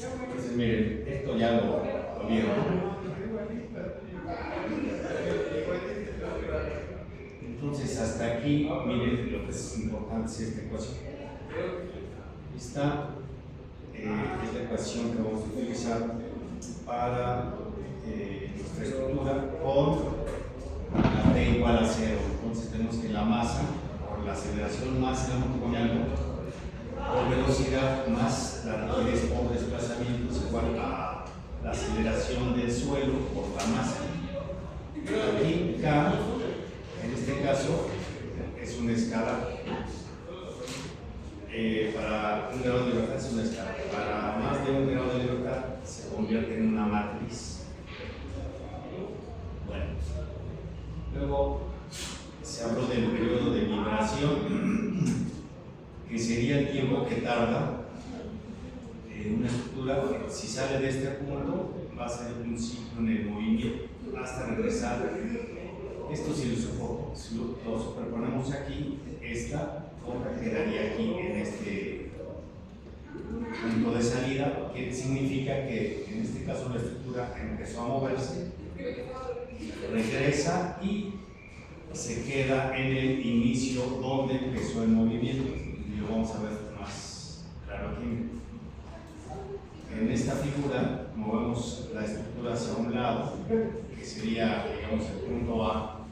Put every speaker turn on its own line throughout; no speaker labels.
Entonces, miren, esto ya lo vieron. Entonces, hasta aquí, miren lo que es importante es esta ecuación. Esta es la ecuación que vamos a utilizar para nuestra estructura con la T igual a 0. Entonces, tenemos que la masa, por la aceleración más el amortiguamiento, por velocidad más la rigidez por desplazamiento es igual a la aceleración del suelo por la masa. Aquí K, en este caso, es una escala. Para un grado de libertad es una escala. Para más de un grado de libertad se convierte en una matriz. Bueno, luego se habló del periodo de vibración, que sería el tiempo que tarda una estructura. Si sale de este punto, va a ser un ciclo en el movimiento hasta regresar. Esto si lo superponemos aquí, esta onda quedaría aquí en este punto de salida, que significa que en este caso la estructura empezó a moverse, regresa y se queda en el inicio donde empezó el movimiento. Y lo vamos a ver más claro aquí. En esta figura movemos la estructura hacia un lado, que sería, digamos, el punto A,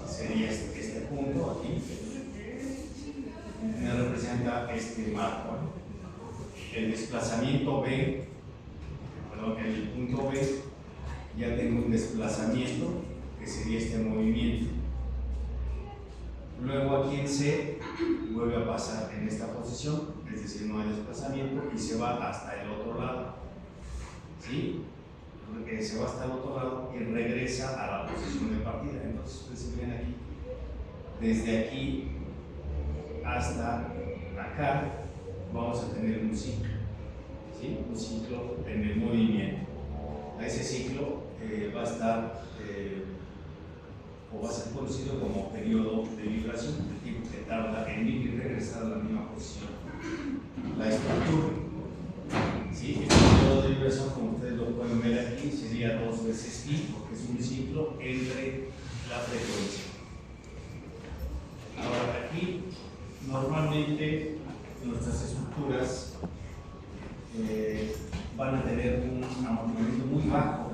sería este punto aquí, me representa este marco. El desplazamiento B, perdón, en el punto B ya tengo un desplazamiento, que sería este movimiento. Luego aquí en C vuelve a pasar en esta posición, es decir, no hay desplazamiento y se va hasta el otro lado. ¿Sí? Se va hasta el otro lado y regresa a la posición de partida. Entonces, ustedes ven aquí, desde aquí hasta acá, vamos a tener un ciclo. ¿Sí? Un ciclo en el movimiento. A ese ciclo va a estar o va a ser conocido como periodo de vibración, el tiempo que tarda en ir y regresar a la misma posición. La estructura, ¿sí? Este periodo de vibración, como ustedes lo pueden ver aquí, sería 2 veces pi, porque es un ciclo entre la frecuencia. Ahora, aquí normalmente nuestras estructuras van a tener un amortiguamiento muy bajo.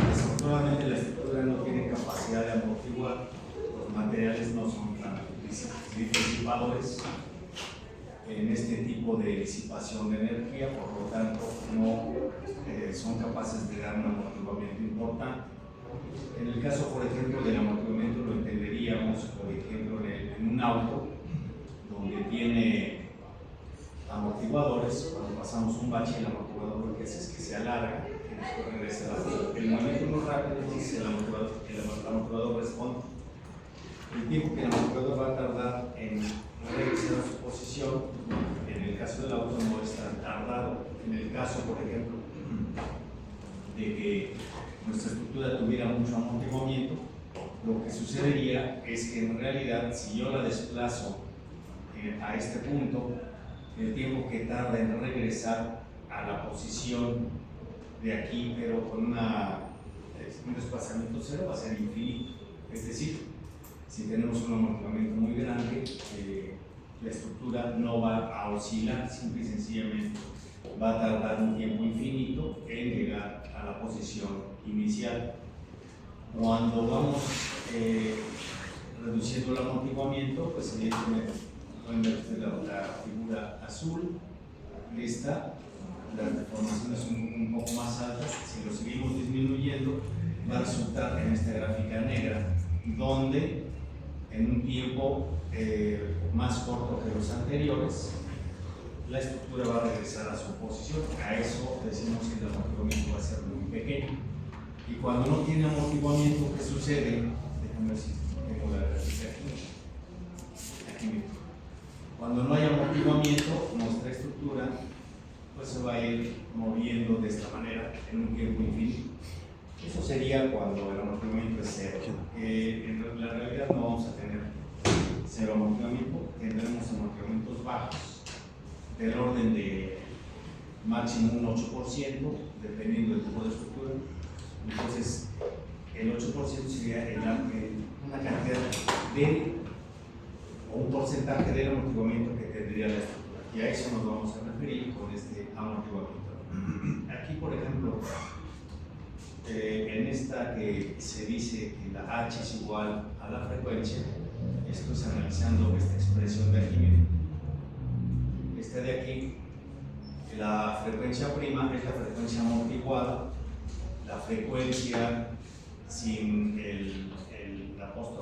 Desafortunadamente la estructura no tiene capacidad de amortiguar, los materiales no son tan disipadores en este tipo de disipación de energía, por lo tanto no son capaces de dar un amortiguamiento importante. En el caso, por ejemplo, del amortiguamiento lo entenderíamos, por ejemplo, en un auto donde tiene amortiguadores. Cuando pasamos un bache, el amortiguador lo que hace es que se alarga y después regresa el movimiento muy rápido, entonces el amortiguador responde. El tiempo que el amortiguador va a tardar en regresar a su posición, en el caso del auto no es tan tardado. En el caso, por ejemplo, de que nuestra estructura tuviera mucho amortiguamiento, lo que sucedería es que en realidad, si yo la desplazo a este punto, el tiempo que tarda en regresar a la posición de aquí, pero con un desplazamiento cero, va a ser infinito. Es decir, si tenemos un amortiguamiento muy grande, la estructura no va a oscilar, simple y sencillamente va a tardar un tiempo infinito en llegar a la posición inicial. Cuando vamos reduciendo el amortiguamiento, pues evidentemente pueden ver ustedes la figura azul, esta, las deformaciones son un poco más altas. Si lo seguimos disminuyendo, va a resultar en esta gráfica negra, donde en un tiempo más corto que los anteriores, la estructura va a regresar a su posición. A eso decimos que el amortiguamiento va a ser muy pequeño. Y cuando no tiene amortiguamiento, ¿qué sucede? Déjame ver si tengo la gráfica aquí mismo. Cuando no hay amortiguamiento, nuestra estructura pues se va a ir moviendo de esta manera en un tiempo infinito. Eso sería cuando el amortiguamiento es cero. En la realidad no vamos a tener cero amortiguamiento, tendremos amortiguamientos bajos del orden de máximo un 8%, dependiendo del tipo de estructura. Entonces, el 8% sería una cantidad o un porcentaje del amortiguamiento que tendría la estructura. Y a eso nos vamos a referir con este amortiguamiento. Aquí, por ejemplo, en esta que se dice que la H es igual a la frecuencia, esto es analizando esta expresión de Arquímedes. Esta de aquí, la frecuencia prima es la frecuencia amortiguada, la frecuencia sin el apóstrofe